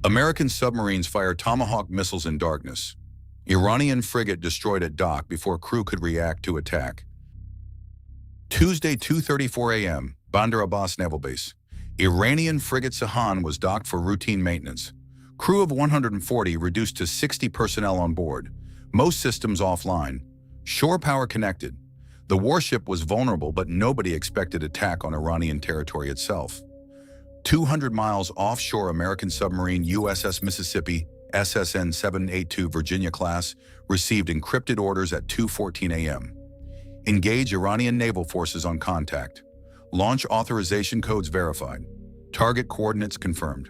American submarines fire Tomahawk missiles in darkness. Iranian frigate destroyed at dock before crew could react to attack. Tuesday, 2:34 a.m., Bandar Abbas Naval Base. Iranian frigate Sahand was docked for routine maintenance. Crew of 140 reduced to 60 personnel on board. Most systems offline. Shore power connected. The warship was vulnerable, but nobody expected attack on Iranian territory itself. 200 miles offshore, American submarine USS Mississippi SSN 782 Virginia-class received encrypted orders at 2:14 a.m. Engage Iranian naval forces on contact. Launch authorization codes verified. Target coordinates confirmed.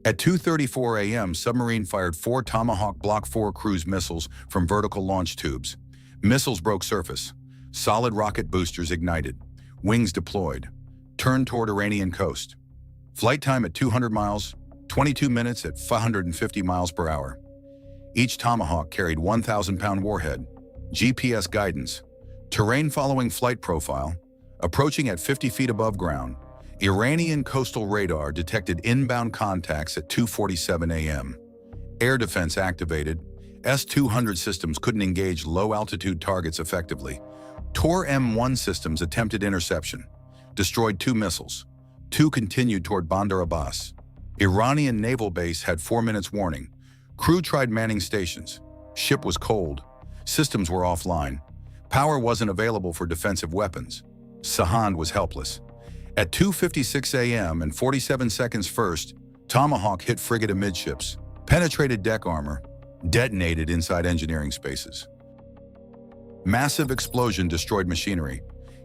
At 2:34 a.m., submarine fired 4 Tomahawk Block IV cruise missiles from vertical launch tubes. Missiles broke surface. Solid rocket boosters ignited. Wings deployed. Turned toward Iranian coast. Flight time at 200 miles, 22 minutes at 550 miles per hour. Each Tomahawk carried 1,000-pound warhead. GPS guidance. Terrain following flight profile. Approaching at 50 feet above ground. Iranian coastal radar detected inbound contacts at 2:47 a.m. Air defense activated. S-200 systems couldn't engage low-altitude targets effectively. Tor M1 systems attempted interception. Destroyed 2 missiles. 2 continued toward Bandar Abbas. Iranian naval base had 4 minutes warning. Crew tried manning stations. Ship was cold. Systems were offline. Power wasn't available for defensive weapons. Sahand was helpless. At 2:56 a.m. and 47 seconds first, Tomahawk hit frigate amidships, penetrated deck armor, detonated inside engineering spaces. Massive explosion destroyed machinery.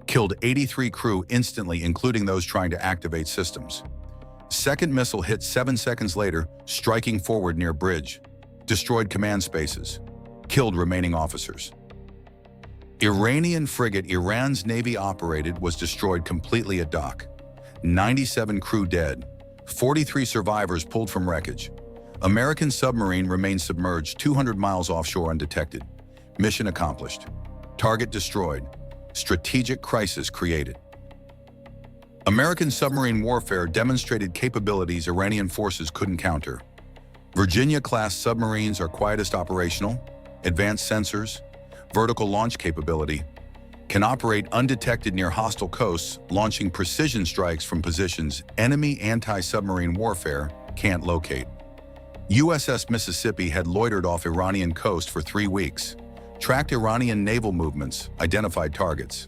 Killed 83 crew instantly, including those trying to activate systems. Second missile hit 7 seconds later, striking forward near bridge. Destroyed command spaces. Killed remaining officers. Iranian frigate Iran's Navy operated was destroyed completely at dock. 97 crew dead. 43 survivors pulled from wreckage. American submarine remained submerged 200 miles offshore undetected. Mission accomplished. Target destroyed. Strategic crisis created. American submarine warfare demonstrated capabilities Iranian forces couldn't counter. Virginia-class submarines are quietest operational, advanced sensors, vertical launch capability, can operate undetected near hostile coasts, launching precision strikes from positions enemy anti-submarine warfare can't locate. USS Mississippi had loitered off Iranian coast for 3 weeks, tracked Iranian naval movements, identified targets.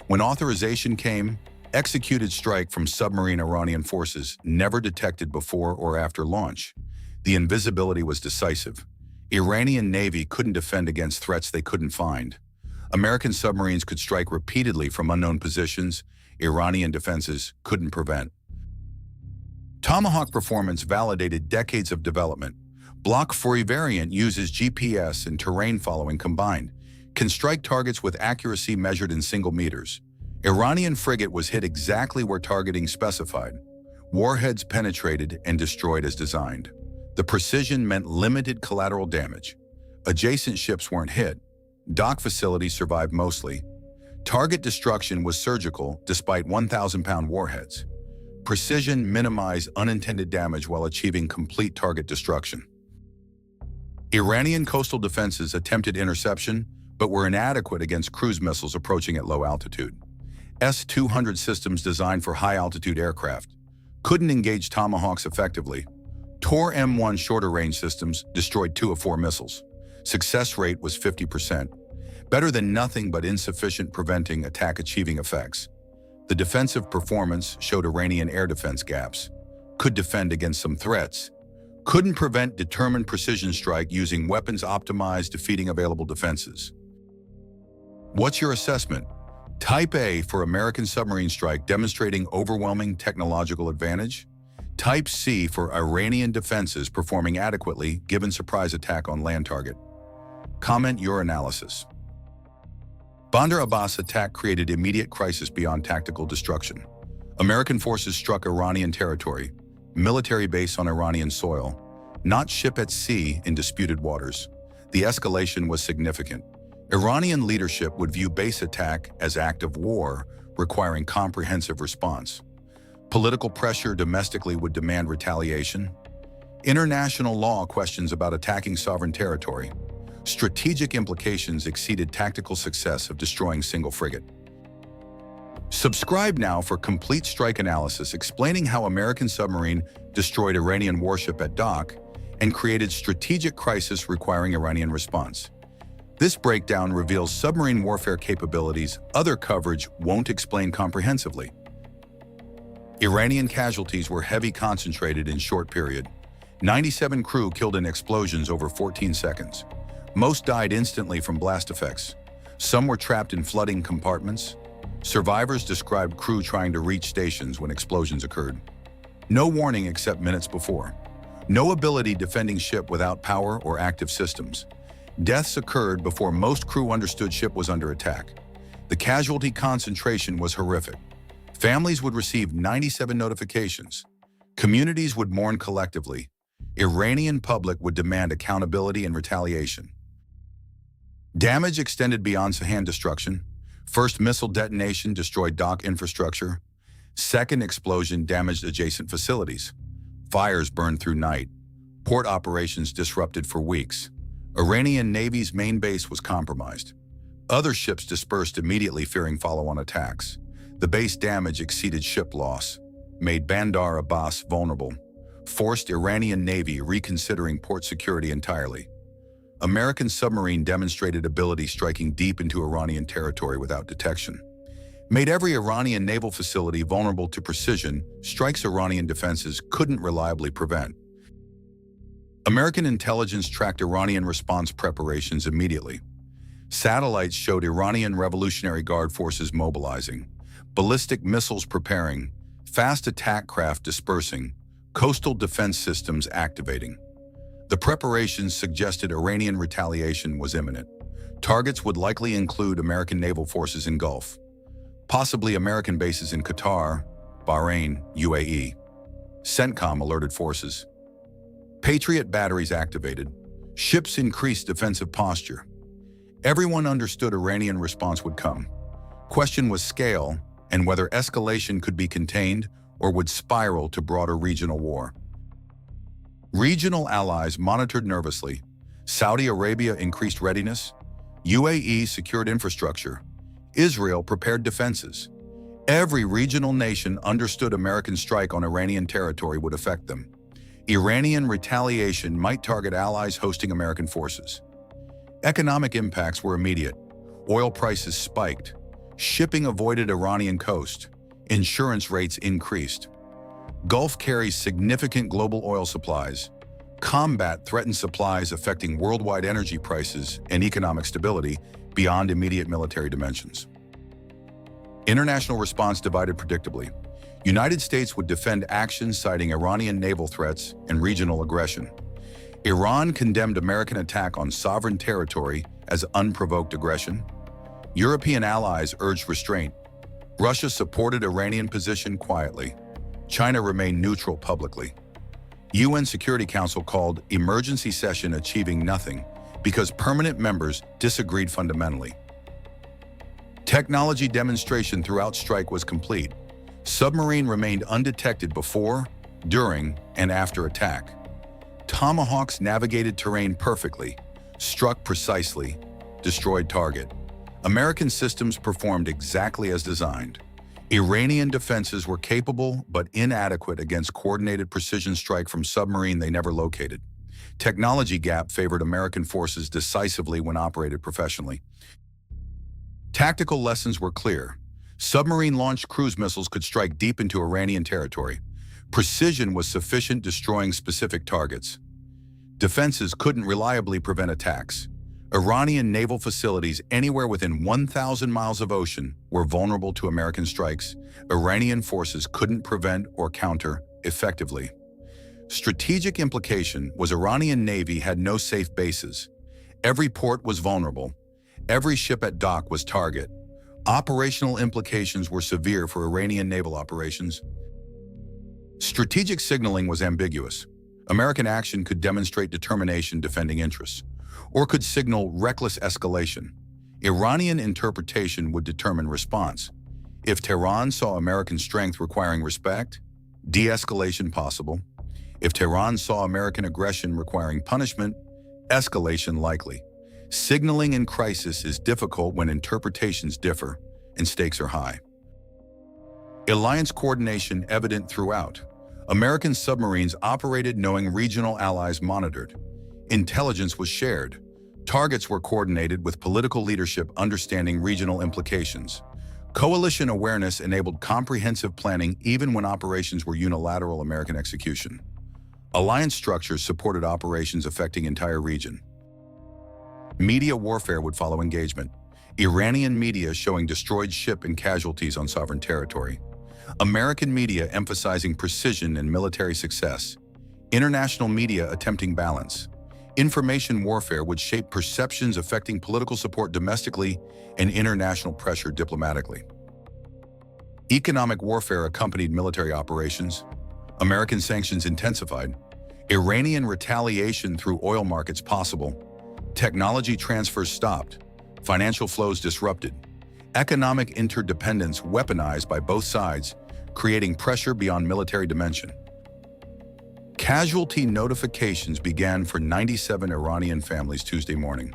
When authorization came, executed strike from submarine Iranian forces never detected before or after launch. The invisibility was decisive. Iranian Navy couldn't defend against threats they couldn't find. American submarines could strike repeatedly from unknown positions Iranian defenses couldn't prevent. Tomahawk performance validated decades of development. Block IV variant uses GPS and terrain following combined, can strike targets with accuracy measured in single meters. Iranian frigate was hit exactly where targeting specified. Warheads penetrated and destroyed as designed. The precision meant limited collateral damage. Adjacent ships weren't hit. Dock facilities survived mostly. Target destruction was surgical despite 1,000-pound warheads. Precision minimized unintended damage while achieving complete target destruction. Iranian coastal defenses attempted interception, but were inadequate against cruise missiles approaching at low altitude. S-200 systems designed for high-altitude aircraft couldn't engage Tomahawks effectively. Tor M1 shorter-range systems destroyed 2 of 4 missiles. Success rate was 50%. Better than nothing, but insufficient preventing attack-achieving effects. The defensive performance showed Iranian air defense gaps. Could defend against some threats. Couldn't prevent determined precision strike using weapons optimized defeating available defenses. What's your assessment? Type A for American submarine strike demonstrating overwhelming technological advantage. Type C for Iranian defenses performing adequately given surprise attack on land target. Comment your analysis. Bandar Abbas attack created immediate crisis beyond tactical destruction. American forces struck Iranian territory, military base on Iranian soil, not ship at sea in disputed waters. The escalation was significant. Iranian leadership would view base attack as act of war, requiring comprehensive response. Political pressure domestically would demand retaliation. International law questions about attacking sovereign territory. Strategic implications exceeded tactical success of destroying single frigate. Subscribe now for complete strike analysis explaining how American submarine destroyed Iranian warship at dock and created strategic crisis requiring Iranian response. This breakdown reveals submarine warfare capabilities other coverage won't explain comprehensively. Iranian casualties were heavy concentrated in short period. 97 crew killed in explosions over 14 seconds. Most died instantly from blast effects. Some were trapped in flooding compartments. Survivors described crew trying to reach stations when explosions occurred. No warning except minutes before. No ability defending ship without power or active systems. Deaths occurred before most crew understood ship was under attack. The casualty concentration was horrific. Families would receive 97 notifications. Communities would mourn collectively. Iranian public would demand accountability and retaliation. Damage extended beyond Sahand destruction. First missile detonation destroyed dock infrastructure. Second explosion damaged adjacent facilities. Fires burned through night. Port operations disrupted for weeks. Iranian Navy's main base was compromised. Other ships dispersed immediately fearing follow-on attacks. The base damage exceeded ship loss, made Bandar Abbas vulnerable, forced Iranian Navy reconsidering port security entirely. American submarine demonstrated ability striking deep into Iranian territory without detection, made every Iranian naval facility vulnerable to precision strikes Iranian defenses couldn't reliably prevent. American intelligence tracked Iranian response preparations immediately. Satellites showed Iranian Revolutionary Guard forces mobilizing, ballistic missiles preparing, fast attack craft dispersing, coastal defense systems activating. The preparations suggested Iranian retaliation was imminent. Targets would likely include American naval forces in Gulf, possibly American bases in Qatar, Bahrain, UAE. CENTCOM alerted forces. Patriot batteries activated. Ships increased defensive posture. Everyone understood Iranian response would come. Question was scale and whether escalation could be contained or would spiral to broader regional war. Regional allies monitored nervously. Saudi Arabia increased readiness. UAE secured infrastructure. Israel prepared defenses. Every regional nation understood American strike on Iranian territory would affect them. Iranian retaliation might target allies hosting American forces. Economic impacts were immediate. Oil prices spiked. Shipping avoided Iranian coast. Insurance rates increased. Gulf carries significant global oil supplies. Combat threatened supplies affecting worldwide energy prices and economic stability beyond immediate military dimensions. International response divided predictably. United States would defend actions citing Iranian naval threats and regional aggression. Iran condemned American attack on sovereign territory as unprovoked aggression. European allies urged restraint. Russia supported Iranian position quietly. China remained neutral publicly. UN Security Council called emergency session achieving nothing because permanent members disagreed fundamentally. Technology demonstration throughout strike was complete. Submarine remained undetected before, during, and after attack. Tomahawks navigated terrain perfectly, struck precisely, destroyed target. American systems performed exactly as designed. Iranian defenses were capable but inadequate against coordinated precision strike from submarine they never located. Technology gap favored American forces decisively when operated professionally. Tactical lessons were clear. Submarine-launched cruise missiles could strike deep into Iranian territory. Precision was sufficient, destroying specific targets. Defenses couldn't reliably prevent attacks. Iranian naval facilities anywhere within 1,000 miles of ocean were vulnerable to American strikes. Iranian forces couldn't prevent or counter effectively. Strategic implication was Iranian Navy had no safe bases. Every port was vulnerable. Every ship at dock was target. Operational implications were severe for Iranian naval operations. Strategic signaling was ambiguous. American action could demonstrate determination defending interests, or could signal reckless escalation. Iranian interpretation would determine response. If Tehran saw American strength requiring respect, de-escalation possible. If Tehran saw American aggression requiring punishment, escalation likely. Signaling in crisis is difficult when interpretations differ and stakes are high. Alliance coordination evident throughout. American submarines operated knowing regional allies monitored. Intelligence was shared. Targets were coordinated with political leadership understanding regional implications. Coalition awareness enabled comprehensive planning even when operations were unilateral American execution. Alliance structures supported operations affecting entire region. Media warfare would follow engagement. Iranian media showing destroyed ship and casualties on sovereign territory. American media emphasizing precision and military success. International media attempting balance. Information warfare would shape perceptions affecting political support domestically and international pressure diplomatically. Economic warfare accompanied military operations. American sanctions intensified. Iranian retaliation through oil markets possible. Technology transfers stopped. Financial flows disrupted. Economic interdependence weaponized by both sides, creating pressure beyond military dimension. Casualty notifications began for 97 Iranian families Tuesday morning.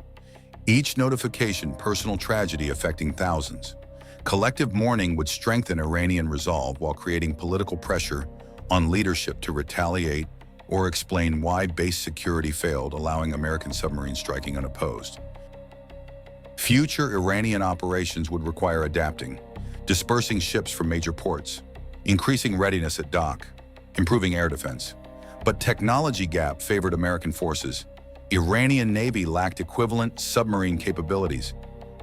Each notification personal tragedy affecting thousands. Collective mourning would strengthen Iranian resolve while creating political pressure on leadership to retaliate or explain why base security failed, allowing American submarines striking unopposed. Future Iranian operations would require adapting, dispersing ships from major ports, increasing readiness at dock, improving air defense. But technology gap favored American forces. Iranian Navy lacked equivalent submarine capabilities,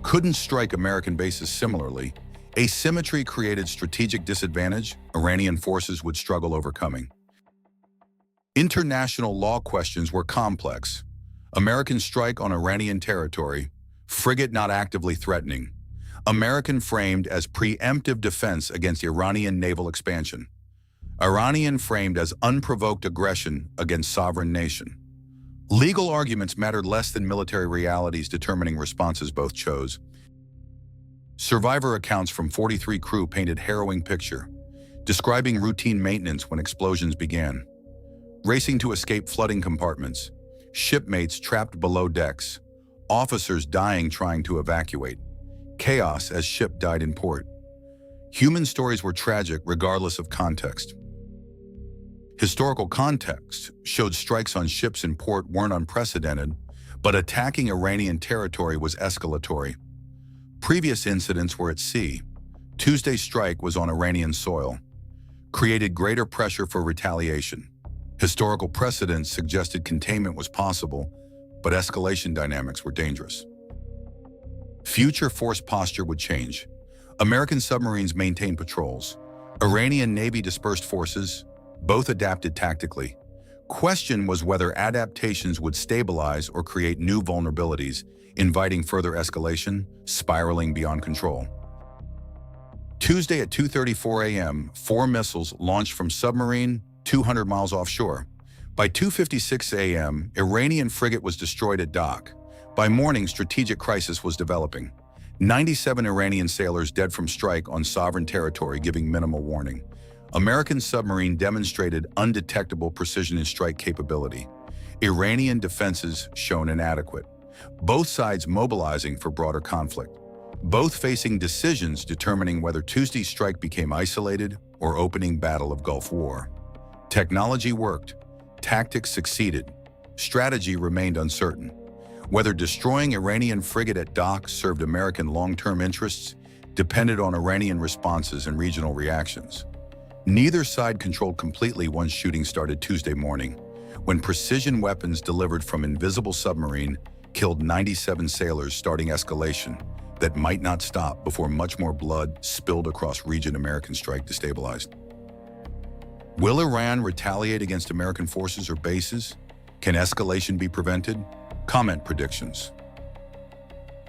couldn't strike American bases similarly. Asymmetry created strategic disadvantage Iranian forces would struggle overcoming. International law questions were complex. American strike on Iranian territory, frigate not actively threatening. American framed as preemptive defense against Iranian naval expansion. Iranian framed as unprovoked aggression against sovereign nation. Legal arguments mattered less than military realities determining responses both chose. Survivor accounts from 43 crew painted harrowing picture, describing routine maintenance when explosions began. Racing to escape flooding compartments, shipmates trapped below decks, officers dying trying to evacuate, chaos as ship died in port. Human stories were tragic regardless of context. Historical context showed strikes on ships in port weren't unprecedented, but attacking Iranian territory was escalatory. Previous incidents were at sea. Tuesday's strike was on Iranian soil, created greater pressure for retaliation. Historical precedents suggested containment was possible, but escalation dynamics were dangerous. Future force posture would change. American submarines maintained patrols. Iranian Navy dispersed forces, both adapted tactically. Question was whether adaptations would stabilize or create new vulnerabilities, inviting further escalation, spiraling beyond control. Tuesday at 2:34 a.m., 4 missiles launched from Submarine, 200 miles offshore. By 2:56 a.m., Iranian frigate was destroyed at dock. By morning, strategic crisis was developing. 97 Iranian sailors dead from strike on sovereign territory, giving minimal warning. American submarine demonstrated undetectable precision and strike capability. Iranian defenses shown inadequate. Both sides mobilizing for broader conflict. Both facing decisions determining whether Tuesday's strike became isolated or opening battle of Gulf War. Technology worked. Tactics succeeded. Strategy remained uncertain. Whether destroying Iranian frigate at dock served American long-term interests depended on Iranian responses and regional reactions. Neither side controlled completely once shooting started Tuesday morning, when precision weapons delivered from invisible submarine killed 97 sailors, starting escalation that might not stop before much more blood spilled across region American strike destabilized. Will Iran retaliate against American forces or bases? Can escalation be prevented? Comment predictions.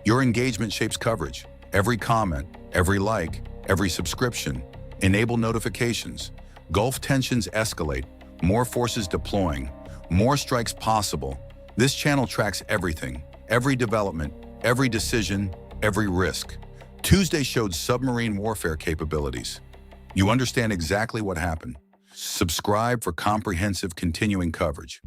Your engagement shapes coverage. Every comment, every like, every subscription. Enable notifications. Gulf tensions escalate. More forces deploying. More strikes possible. This channel tracks everything. Every development, every decision, every risk. Tuesday showed submarine warfare capabilities. You understand exactly what happened. Subscribe for comprehensive continuing coverage.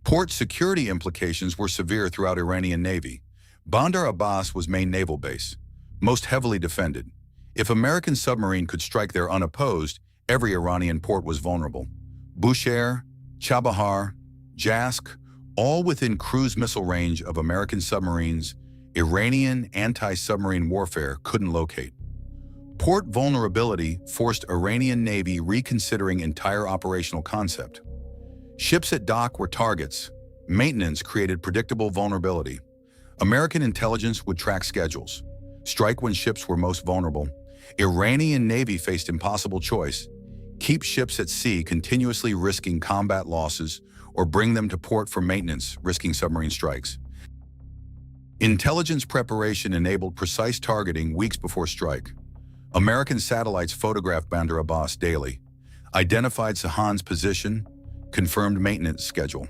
Port security implications were severe throughout Iranian Navy. Bandar Abbas was main naval base, most heavily defended. If American submarine could strike there unopposed, every Iranian port was vulnerable. Bushehr, Chabahar, Jask, all within cruise missile range of American submarines, Iranian anti-submarine warfare couldn't locate. Port vulnerability forced Iranian Navy reconsidering entire operational concept. Ships at dock were targets. Maintenance created predictable vulnerability. American intelligence would track schedules, strike when ships were most vulnerable. Iranian Navy faced impossible choice: keep ships at sea continuously risking combat losses, or bring them to port for maintenance, risking submarine strikes. Intelligence preparation enabled precise targeting weeks before strike. American satellites photographed Bandar Abbas daily, identified Sahand's position, confirmed maintenance schedule.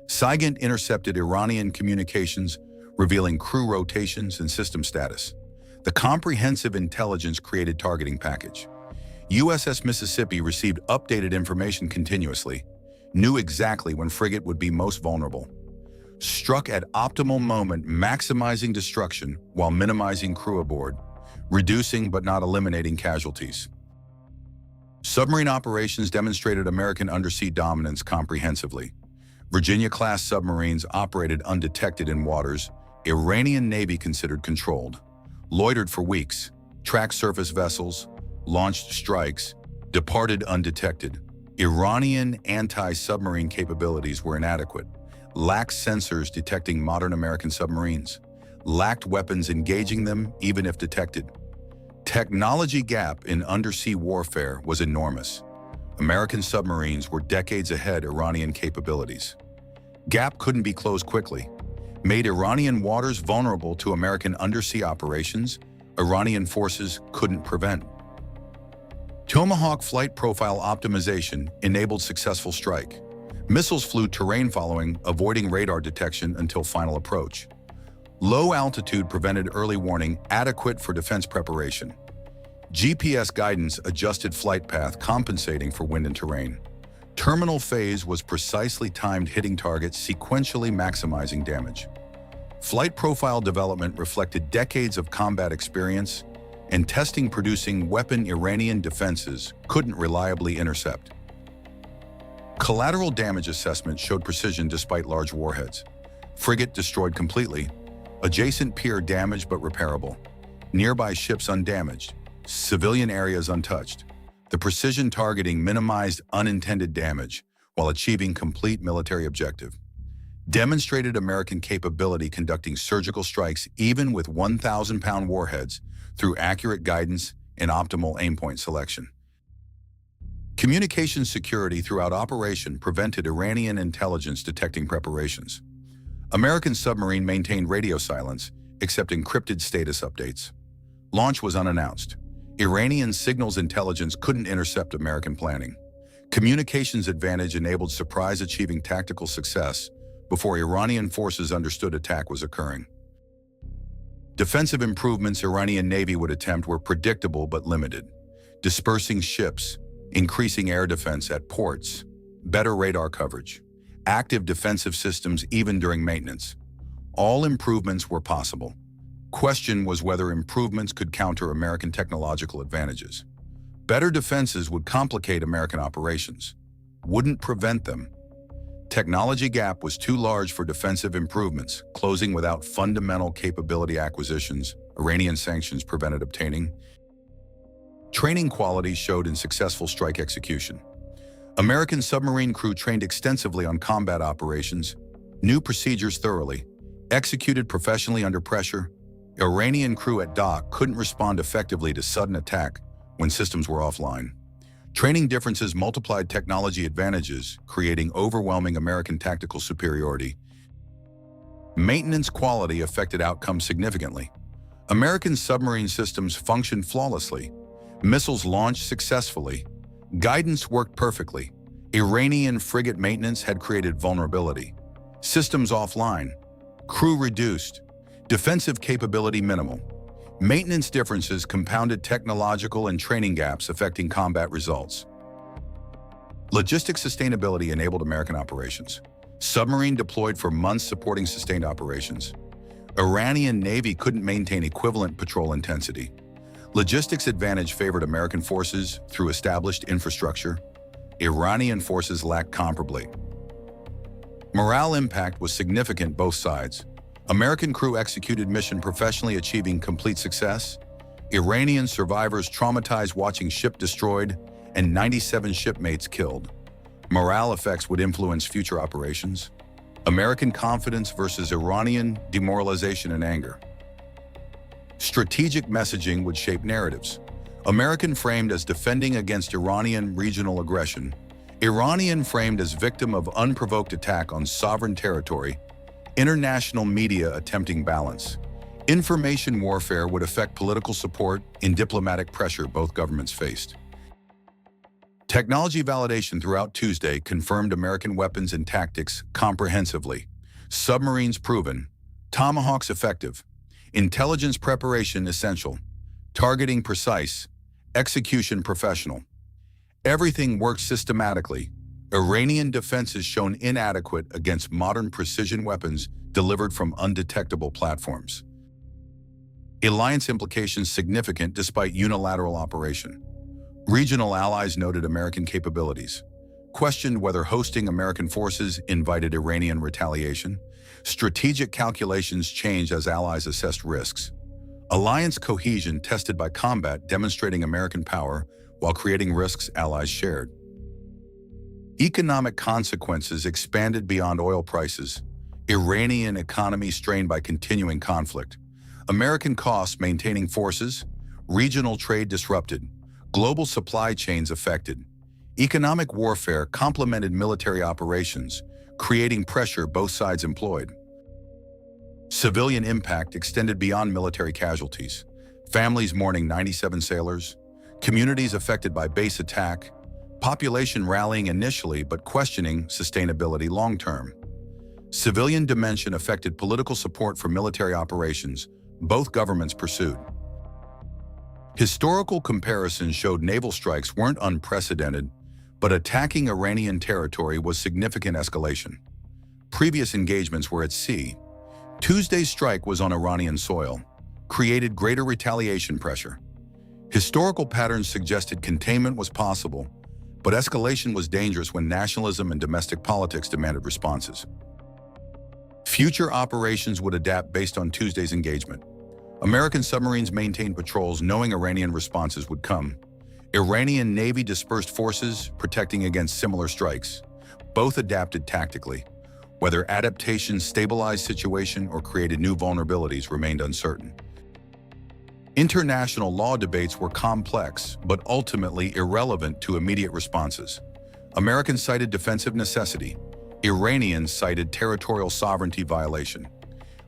SIGINT intercepted Iranian communications, revealing crew rotations and system status. The comprehensive intelligence created targeting package. USS Mississippi received updated information continuously, knew exactly when frigate would be most vulnerable. Struck at optimal moment, maximizing destruction while minimizing crew aboard, reducing but not eliminating casualties. Submarine operations demonstrated American undersea dominance comprehensively. Virginia-class submarines operated undetected in waters Iranian Navy considered controlled, loitered for weeks, tracked surface vessels, launched strikes, departed undetected. Iranian anti-submarine capabilities were inadequate, lacked sensors detecting modern American submarines, lacked weapons engaging them even if detected. Technology gap in undersea warfare was enormous. American submarines were decades ahead Iranian capabilities. Gap couldn't be closed quickly. Made Iranian waters vulnerable to American undersea operations Iranian forces couldn't prevent. Tomahawk flight profile optimization enabled successful strike. Missiles flew terrain following, avoiding radar detection until final approach. Low altitude prevented early warning, adequate for defense preparation. GPS guidance adjusted flight path, compensating for wind and terrain. Terminal phase was precisely timed, hitting targets, sequentially maximizing damage. Flight profile development reflected decades of combat experience and testing, producing weapon Iranian defenses couldn't reliably intercept. Collateral damage assessment showed precision despite large warheads. Frigate destroyed completely. Adjacent pier damaged but repairable. Nearby ships undamaged. Civilian areas untouched. The precision targeting minimized unintended damage while achieving complete military objective. Demonstrated American capability conducting surgical strikes even with 1,000-pound warheads through accurate guidance and optimal aim point selection. Communication security throughout operation prevented Iranian intelligence detecting preparations. American submarine maintained radio silence, except encrypted status updates. Launch was unannounced. Iranian signals intelligence couldn't intercept American planning. Communications advantage enabled surprise, achieving tactical success before Iranian forces understood attack was occurring. Defensive improvements Iranian Navy would attempt were predictable but limited. Dispersing ships, increasing air defense at ports, better radar coverage, active defensive systems even during maintenance. All improvements were possible. Question was whether improvements could counter American technological advantages. Better defenses would complicate American operations, wouldn't prevent them. Technology gap was too large for defensive improvements, closing without fundamental capability acquisitions Iranian sanctions prevented obtaining. Training quality showed in successful strike execution. American submarine crew trained extensively on combat operations, knew procedures thoroughly, executed professionally under pressure. Iranian crew at dock couldn't respond effectively to sudden attack when systems were offline. Training differences multiplied technology advantages, creating overwhelming American tactical superiority. Maintenance quality affected outcomes significantly. American submarine systems functioned flawlessly. Missiles launched successfully. Guidance worked perfectly. Iranian frigate maintenance had created vulnerability. Systems offline. Crew reduced. Defensive capability minimal. Maintenance differences compounded technological and training gaps affecting combat results. Logistics sustainability enabled American operations. Submarine deployed for months supporting sustained operations. Iranian Navy couldn't maintain equivalent patrol intensity. Logistics advantage favored American forces through established infrastructure. Iranian forces lacked comparably. Morale impact was significant both sides. American crew executed mission professionally, achieving complete success. Iranian survivors traumatized watching ship destroyed and 97 shipmates killed. Morale effects would influence future operations. American confidence versus Iranian demoralization and anger. Strategic messaging would shape narratives. American framed as defending against Iranian regional aggression. Iranian framed as victim of unprovoked attack on sovereign territory. International media attempting balance. Information warfare would affect political support and diplomatic pressure both governments faced. Technology validation throughout Tuesday confirmed American weapons and tactics comprehensively. Submarines proven. Tomahawks effective. Intelligence preparation essential. Targeting precise. Execution professional. Everything worked systematically. Iranian defenses shown inadequate against modern precision weapons delivered from undetectable platforms. Alliance implications significant despite unilateral operation. Regional allies noted American capabilities. Questioned whether hosting American forces invited Iranian retaliation. Strategic calculations changed as allies assessed risks. Alliance cohesion tested by combat, demonstrating American power while creating risks allies shared. Economic consequences expanded beyond oil prices. Iranian economy strained by continuing conflict. American costs maintaining forces. Regional trade disrupted. Global supply chains affected. Economic warfare complemented military operations, creating pressure both sides employed. Civilian impact extended beyond military casualties. Families mourning 97 sailors. Communities affected by base attack. Population rallying initially but questioning sustainability long-term. Civilian dimension affected political support for military operations, both governments pursued. Historical comparisons showed naval strikes weren't unprecedented, but attacking Iranian territory was significant escalation. Previous engagements were at sea. Tuesday's strike was on Iranian soil, created greater retaliation pressure. Historical patterns suggested containment was possible, but escalation was dangerous when nationalism and domestic politics demanded responses. Future operations would adapt based on Tuesday's engagement. American submarines maintained patrols knowing Iranian responses would come. Iranian Navy dispersed forces, protecting against similar strikes. Both adapted tactically. Whether adaptation stabilized situation or created new vulnerabilities remained uncertain. International law debates were complex, but ultimately irrelevant to immediate responses. Americans cited defensive necessity. Iranians cited territorial sovereignty violation.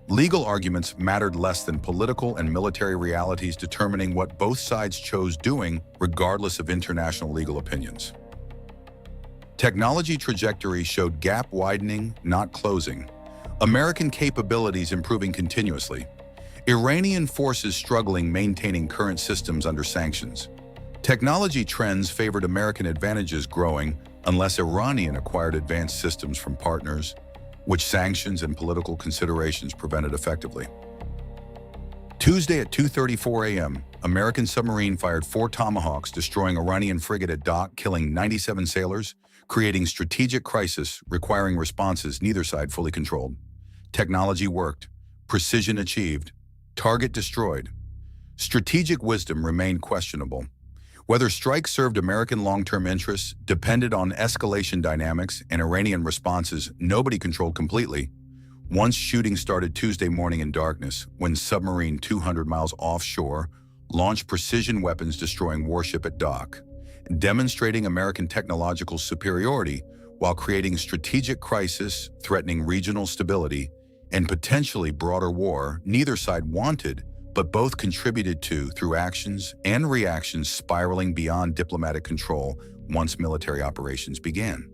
Legal arguments mattered less than political and military realities, determining what both sides chose doing regardless of international legal opinions. Technology trajectory showed gap widening, not closing. American capabilities improving continuously. Iranian forces struggling maintaining current systems under sanctions. Technology trends favored American advantages growing unless Iranian acquired advanced systems from partners, which sanctions and political considerations prevented effectively. Tuesday at 2:34 a.m., American submarine fired 4 Tomahawks, destroying Iranian frigate at dock, killing 97 sailors, creating strategic crisis requiring responses neither side fully controlled. Technology worked. Precision achieved. Target destroyed. Strategic wisdom remained questionable. Whether strikes served American long-term interests depended on escalation dynamics and Iranian responses nobody controlled completely. Once shooting started Tuesday morning in darkness when submarine 200 miles offshore launched precision weapons destroying warship at dock, demonstrating American technological superiority while creating strategic crisis threatening regional stability and potentially broader war neither side wanted, but both contributed to through actions and reactions spiraling beyond diplomatic control once military operations began.